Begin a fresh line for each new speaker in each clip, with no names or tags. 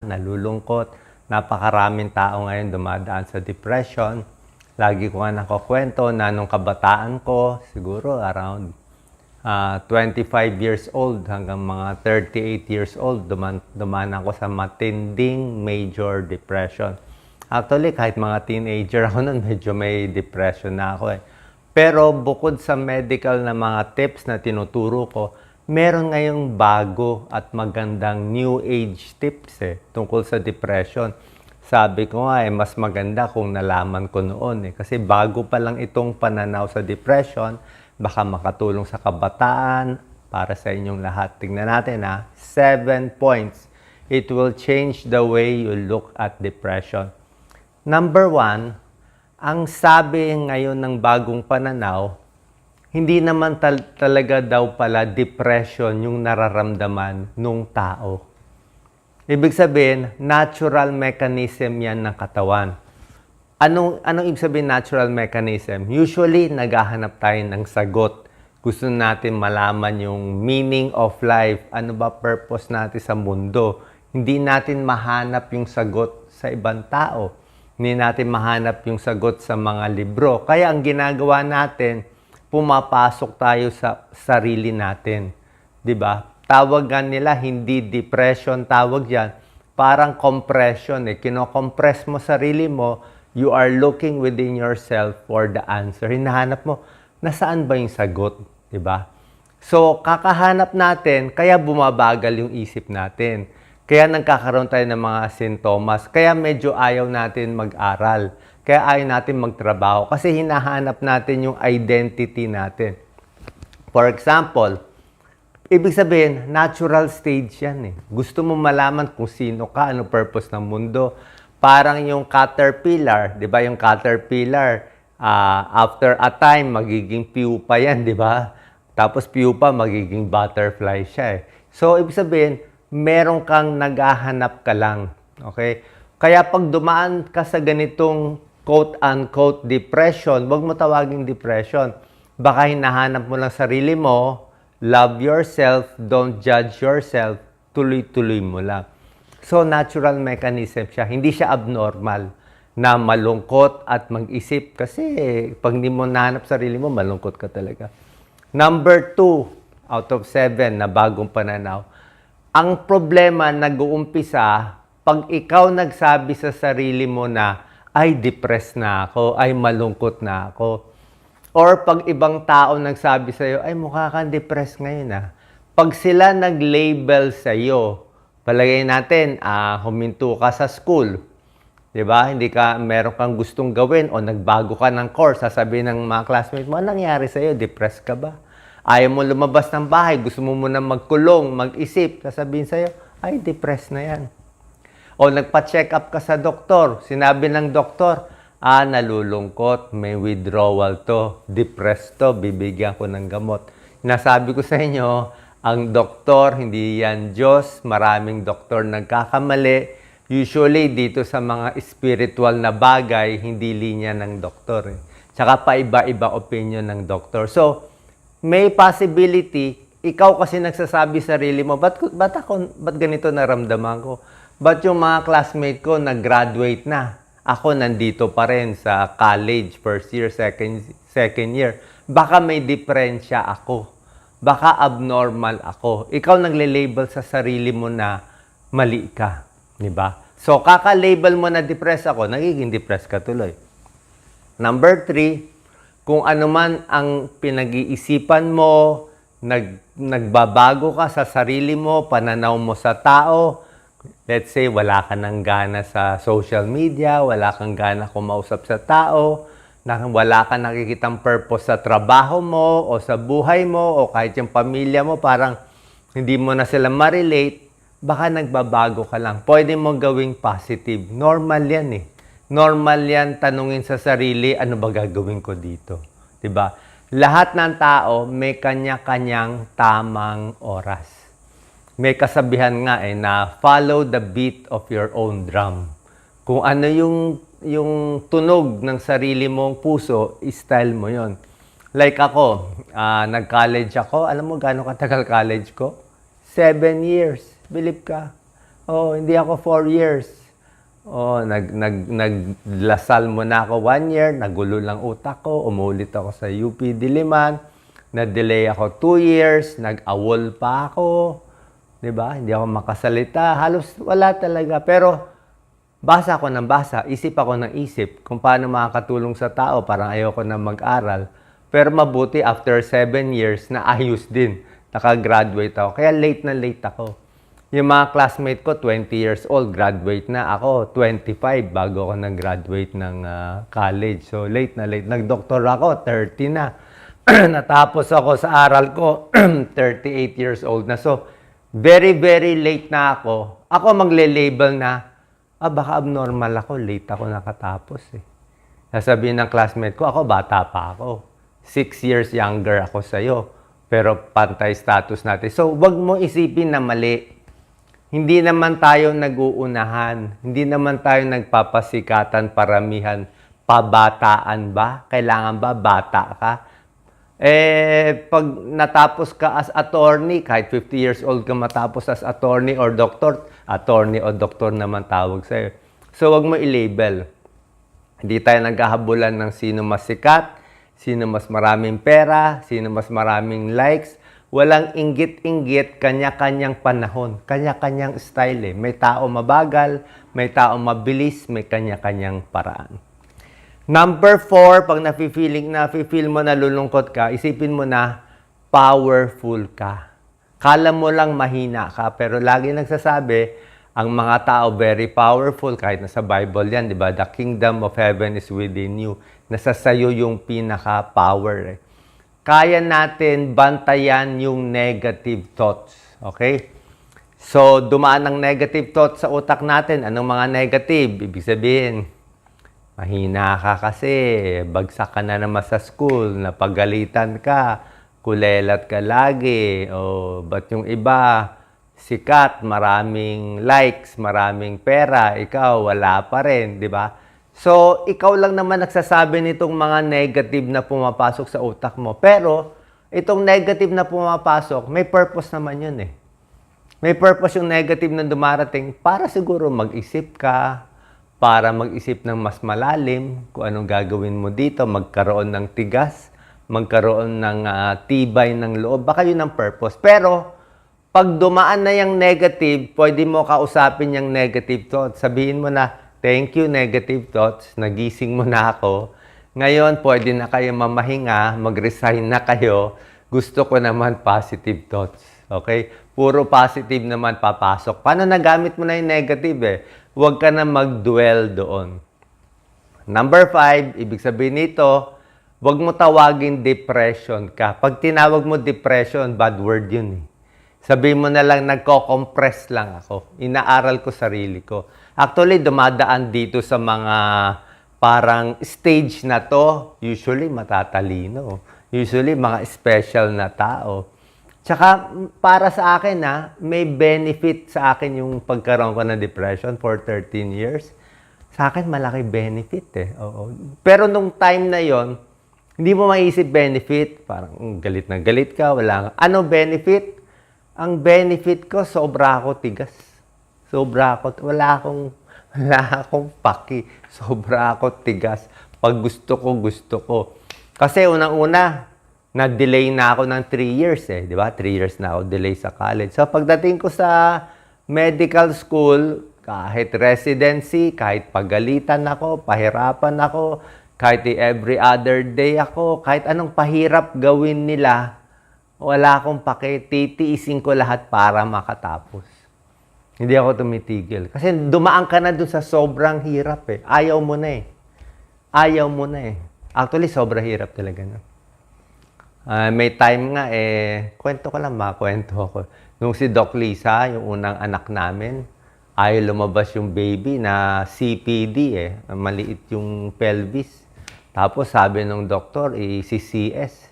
nalulungkot. Napakaraming tao ngayon dumadaan sa depression. Lagi ko nga nakukwento na nung kabataan ko, siguro around 25 years old hanggang mga 38 years old, dumaan ako sa matinding major depression. Actually, kahit mga teenager ako nun, medyo may depression na ako eh. Pero bukod sa medical na mga tips na tinuturo ko, meron ngayong bago at magandang new age tips tungkol sa depression. Sabi ko nga mas maganda kung nalaman ko noon kasi bago pa lang itong pananaw sa depression, baka makatulong sa kabataan para sa inyong lahat. Tingnan natin 7 points. It will change the way you look at depression. Number 1, ang sabi ngayon ng bagong pananaw, hindi naman talaga daw pala depression yung nararamdaman ng tao. Ibig sabihin, natural mechanism yan ng katawan. Anong ibig sabihin natural mechanism? Usually, naghahanap tayo ng sagot. Gusto natin malaman yung meaning of life. Ano ba purpose natin sa mundo? Hindi natin mahanap yung sagot sa ibang tao. Hindi natin mahanap yung sagot sa mga libro. Kaya ang ginagawa natin, pumapasok tayo sa sarili natin. 'Di ba? Tawagan nila hindi depression, tawag yan. Parang compression Kino-compress mo sarili mo, you are looking within yourself for the answer. Hinahanap mo, nasaan ba yung sagot? 'Di ba? So, kakahanap natin, kaya bumabagal yung isip natin. Kaya nagkakaroon tayo ng mga sintomas. Kaya medyo ayaw natin mag-aral. Kaya ayaw natin magtrabaho. Kasi hinahanap natin yung identity natin. For example, ibig sabihin, natural stage yan Gusto mo malaman kung sino ka, ano purpose ng mundo. Parang yung caterpillar, di ba? Yung caterpillar, after a time, magiging pupa yan, di ba? Tapos pupa, magiging butterfly siya So, ibig sabihin, meron kang naghahanap ka lang. Okay? Kaya pag dumaan ka sa ganitong quote-unquote depression, wag mo tawaging depression. Baka hinahanap mo lang sarili mo, love yourself, don't judge yourself, tuloy-tuloy mo lang. So, natural mechanism siya. Hindi siya abnormal na malungkot at mag-isip kasi pag hindi mo nahanap sarili mo, malungkot ka talaga. Number 2 out of 7 na bagong pananaw, ang problema nag-uumpisa pag ikaw nagsabi sa sarili mo na, ay depressed na ako, ay malungkot na ako. Or pag ibang tao nagsabi sa'yo, ay mukha kang depressed ngayon Pag sila nag-label sa'yo, palagay natin, huminto ka sa school. Diba? Hindi ka, meron kang gustong gawin o nagbago ka ng course, sasabihin ng mga classmates mo, anong nangyari sa'yo? Depressed ka ba? Ayaw mo lumabas ng bahay, gusto mo muna magkulong, mag-isip, sasabihin sa'yo, ay, depressed na yan. O nagpa-check up ka sa doktor, sinabi ng doktor, nalulungkot, may withdrawal to, depressed to, bibigyan ko ng gamot. Nasabi ko sa inyo, ang doktor, hindi yan Diyos, maraming doktor nagkakamali. Usually, dito sa mga spiritual na bagay, hindi linya ng doktor Tsaka paiba-iba opinion ng doktor. So, may possibility, ikaw kasi nagsasabi sarili mo, ba't ganito naramdaman ko? Ba't yung mga classmate ko nag-graduate na? Ako nandito pa rin sa college, first year, second year. Baka may diferensya ako. Baka abnormal ako. Ikaw nagle-label sa sarili mo na mali ka. Diba? So, kaka-label mo na depressed ako, nagiging depressed ka tuloy. Number 3, kung ano man ang pinag-iisipan mo, nagbabago ka sa sarili mo, pananaw mo sa tao, let's say, wala ka ng gana sa social media, wala kang gana kumausap sa tao, wala ka nakikitang purpose sa trabaho mo o sa buhay mo o kahit yung pamilya mo, parang hindi mo na sila ma-relate, baka nagbabago ka lang. Pwede mo gawing positive. Normal yan Normal yan tanungin sa sarili, ano ba gagawin ko dito? Diba? Lahat ng tao may kanya-kanyang tamang oras. May kasabihan nga na follow the beat of your own drum. Kung ano yung tunog ng sarili mong puso, style mo yon. Like ako, nag-college ako. Alam mo gaano katagal college ko? 7 years. Believe ka. Oh, hindi ako 4 years. Oh, naglasal muna ako 1 year, nagulo lang utak ko, umulit ako sa UP Diliman, na-delay ako 2 years, nag-awol pa ako, 'di ba? Hindi ako makasalita, halos wala talaga. Pero basa ako ng basa, isip ako ng isip kung paano makakatulong sa tao, parang ayoko na mag-aral. Pero mabuti, after 7 years, naayos din. Nakagraduate ako. Kaya late na late ako. Yung mga classmate ko, 20 years old, graduate na. Ako, 25 bago ako nag-graduate ng college. So, late na late. Nag-doktor ako, 30 na. Natapos ako sa aral ko, 38 years old na. So, very, very late na ako. Ako magle-label na, baka abnormal ako, late ako nakatapos eh. Sasabihin ng classmate ko, ako bata pa ako. 6 years younger ako sa'yo. Pero pantay status natin. So, wag mo isipin na mali. Hindi naman tayo nag-uunahan. Hindi naman tayo nagpapasikatan, paramihan. Pabataan ba? Kailangan ba bata ka? Pag natapos ka as attorney, kahit 50 years old ka matapos as attorney or doktor naman tawag sa'yo. So, wag mo i-label. Hindi tayo naghahabulan ng sino mas sikat, sino mas maraming pera, sino mas maraming likes. Walang inggit-inggit, kanya-kanyang panahon, kanya-kanyang style eh. May tao mabagal, may tao mabilis, may kanya-kanyang paraan. Number 4, pag nafe-feel mo na lulungkot ka, isipin mo na powerful ka. Kala mo lang mahina ka, pero lagi nagsasabi, ang mga tao very powerful, kahit nasa Bible yan, di ba? The kingdom of heaven is within you. Nasa sayo yung pinaka-power. Kaya natin bantayan yung negative thoughts. Okay? So, dumaan ng negative thoughts sa utak natin. Anong mga negative? Ibig sabihin, mahina ka kasi, bagsak ka na naman sa school, napagalitan ka, kulelat ka lagi, o ba't yung iba, sikat, maraming likes, maraming pera, ikaw wala pa rin, di ba? So, ikaw lang naman nagsasabi nitong mga negative na pumapasok sa utak mo. Pero, itong negative na pumapasok, may purpose naman yun eh. May purpose yung negative na dumarating para siguro mag-isip ka, para mag-isip ng mas malalim kung anong gagawin mo dito, magkaroon ng tigas, magkaroon ng tibay ng loob. Baka yun ang purpose. Pero, pag dumaan na yung negative, pwede mo kausapin yung negative thoughts. Sabihin mo na, thank you, negative thoughts. Nagising mo na ako. Ngayon, pwede na kayo mamahinga, mag-resign na kayo. Gusto ko naman positive thoughts. Okay? Puro positive naman papasok. Paano nagamit mo na yung negative eh? Huwag ka na mag-dwell doon. Number 5, ibig sabihin nito, huwag mo tawagin depression ka. Pag tinawag mo depression, bad word yun eh. Sabihin mo na lang, nagko-compress lang ako. Inaaral ko sarili ko. Actually, dumadaan dito sa mga parang stage na to, usually matatalino. Usually, mga special na tao. Tsaka, para sa akin may benefit sa akin yung pagkaroon ko ng depression for 13 years. Sa akin, malaki benefit eh. Oo. Pero nung time na yon, hindi mo maiisip benefit. Parang galit na galit ka, wala. Ano benefit? Ang benefit ko, sobra ako tigas. Sobra ako, wala akong paki. Sobra ako tigas. Pag gusto ko. Kasi unang-una, na-delay na ako ng 3 years eh. Di ba? 3 years na ako delay sa college. So pagdating ko sa medical school, kahit residency, kahit pagalitan ako, pahirapan ako, kahit every other day ako, kahit anong pahirap gawin nila, wala akong pake, titiisin ko lahat para makatapos. Hindi ako tumitigil. Kasi dumaan ka na dun sa sobrang hirap eh. Ayaw mo na eh. Actually, sobrang hirap talaga na. May time nga kwento ko lang, kwento ako. Nung si Doc Lisa, yung unang anak namin, ayaw lumabas yung baby na CPD eh. Maliit yung pelvis. Tapos sabi ng doktor, CCS.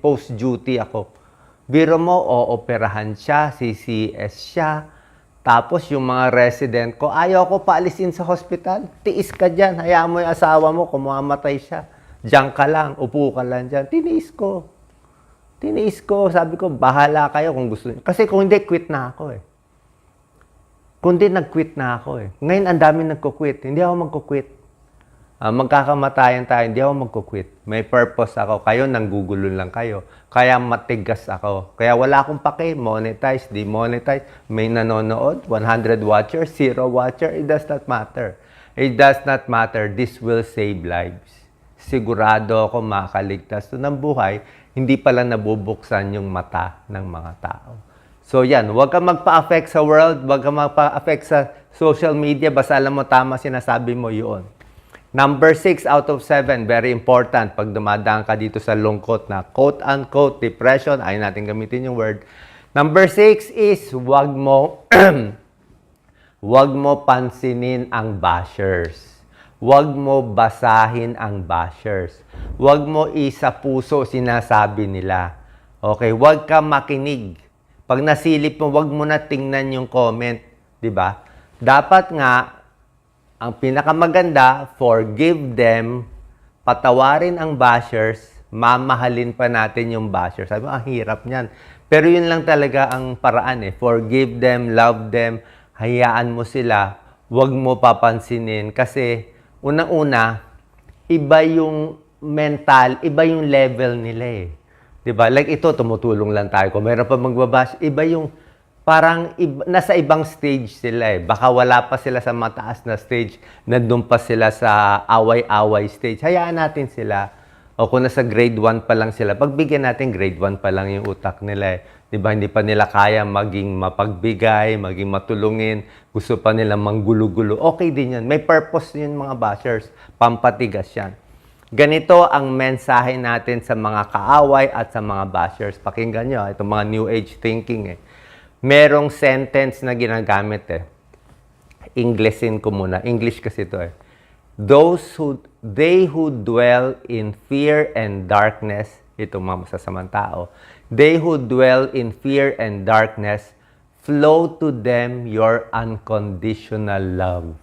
Post-duty ako. Biro mo, ooperahan siya, CCS siya. Tapos yung mga resident ko, ayaw ko paalisin sa hospital. Tiis ka dyan, hayaan mo yung asawa mo, kung mamamatay siya. Diyan ka lang, upo ka lang dyan. Tiniis ko. Sabi ko, bahala kayo kung gusto niyo. Kasi kung hindi, quit na ako eh. Kundi nag-quit na ako eh. Ngayon, ang dami nagko-quit. Hindi ako magko-quit. Magkakamatayan tayo, hindi ako magko-quit. May purpose ako. Kayo, nanggugulo lang kayo. Kaya matigas ako. Kaya wala akong pake. Monetize, demonetize. May nanonood, 100 watchers, 0 watcher. It does not matter. It does not matter. This will save lives. Sigurado ako makaligtas to ng buhay. Hindi pala nabubuksan yung mata ng mga tao. So yan, huwag kang magpa-affect sa world, huwag kang magpa-affect sa social media, basta alam mo tama sinasabi mo yun. Number 6 out of 7, very important pag dumadaan ka dito sa lungkot na quote-unquote depression, ayaw natin gamitin yung word. Number 6 is huwag mo pansinin ang bashers. Huwag mo basahin ang bashers. Huwag mo isa puso sinasabi nila. Okay, huwag ka makinig. Pag nasilip mo, huwag mo na tingnan yung comment, 'di ba? Dapat nga ang pinakamaganda, forgive them, patawarin ang bashers, mamahalin pa natin yung bashers. Sabi mo, ang hirap niyan. Pero yun lang talaga ang paraan eh. Forgive them, love them, hayaan mo sila, huwag mo papansinin. Kasi unang-una, iba yung mental, iba yung level nila eh. Diba? Like ito, tumutulong lang tayo. Kung meron pa magbabash, iba yung parang nasa ibang stage sila eh. Baka wala pa sila sa mataas na stage, nandun pa sila sa away-away stage. Hayaan natin sila. O kung nasa grade 1 pa lang sila, pagbigyan natin grade 1 pa lang yung utak nila eh. Diba? Hindi pa nila kaya maging mapagbigay, maging matulungin. Gusto pa nila manggulo-gulo. Okay din yan. May purpose yun mga bashers. Pampatigas yan. Ganito ang mensahe natin sa mga kaaway at sa mga bashers. Pakinggan nyo, itong mga new age thinking eh. Merong sentence na ginagamit eh. Englishin ko muna. English kasi ito eh. They who dwell in fear and darkness, itong mga masasamang tao, they who dwell in fear and darkness, flow to them your unconditional love.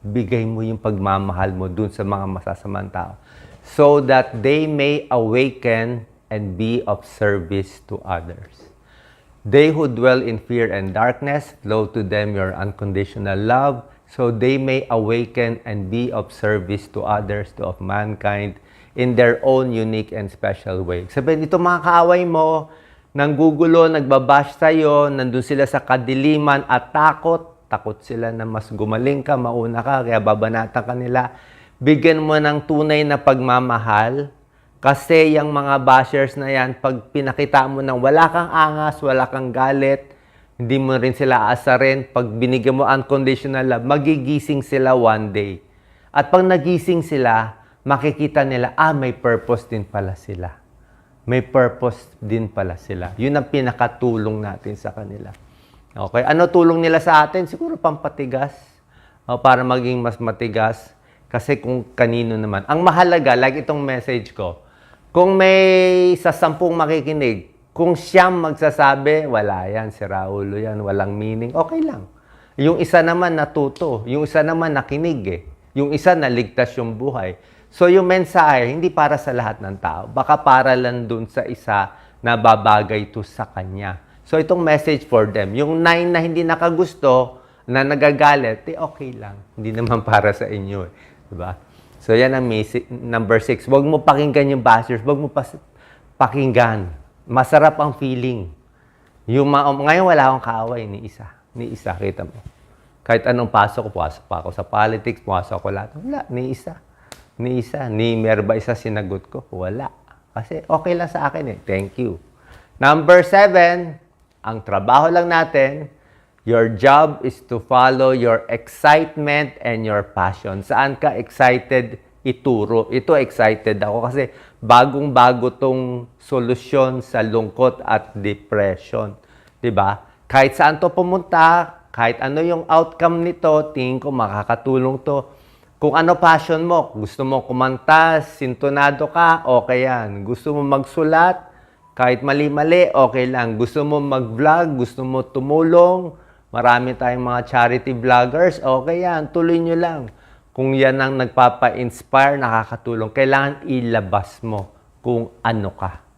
Bigay mo yung pagmamahal mo dun sa mga masasamang tao so that they may awaken and be of service to others. They who dwell in fear and darkness, flow to them your unconditional love, so they may awaken and be of service to others, to of mankind, in their own unique and special way. Sabihin, ito mga kaaway mo, nanggugulo, nagbabash sa'yo, nandun sila sa kadiliman at takot. Takot sila na mas gumaling ka, mauna ka, kaya babanatan ka nila. Bigyan mo ng tunay na pagmamahal. Kasi yung mga bashers na yan, pag pinakita mo ng wala kang angas, wala kang galit, hindi mo rin sila aasarin, pag binigyan mo unconditional love, magigising sila one day. At pag nagising sila, makikita nila, may purpose din pala sila. May purpose din pala sila. Yun ang pinakatulong natin sa kanila. Okay? Ano tulong nila sa atin? Siguro pampatigas. Para maging mas matigas. Kasi kung kanino naman. Ang mahalaga, like itong message ko, kung may sa 10 makikinig, kung siyam magsasabi, wala yan, sira ulo yan, walang meaning, okay lang. Yung isa naman natuto, yung isa naman nakinig eh. Yung isa naligtas yung buhay. So yung mensahe, hindi para sa lahat ng tao. Baka para lang dun sa isa na babagay to sa kanya. So itong message for them. Yung 9 na hindi nakagusto, na nagagalit, okay lang. Hindi naman para sa inyo eh. Diba? So yan ang number 6. Huwag mo pakinggan yung bashers. Huwag mo pakinggan. Masarap ang feeling. Ngayon wala akong kaaway ni isa. Ni isa, kita mo. Kahit anong pasok pa ako sa politics, pumasok ako lahat. Wala, ni isa. Ni isa. Ni meron ba isa sinagot ko? Wala. Kasi okay lang sa akin eh. Thank you. Number 7, ang trabaho lang natin, your job is to follow your excitement and your passion. Saan ka excited, ituro. Ito excited ako kasi bagong-bago tong solusyon sa lungkot at depression. 'Di ba? Kahit saan to pumunta, kahit ano yung outcome nito, tingin ko makakatulong to. Kung ano passion mo, gusto mo kumanta, sintonado ka, okay yan. Gusto mo magsulat, kahit mali-mali, okay lang. Gusto mo mag-vlog, gusto mo tumulong, marami tayong mga charity vloggers, okay yan, tuloy nyo lang. Kung yan ang nagpapa-inspire, nakakatulong, kailangan ilabas mo kung ano ka.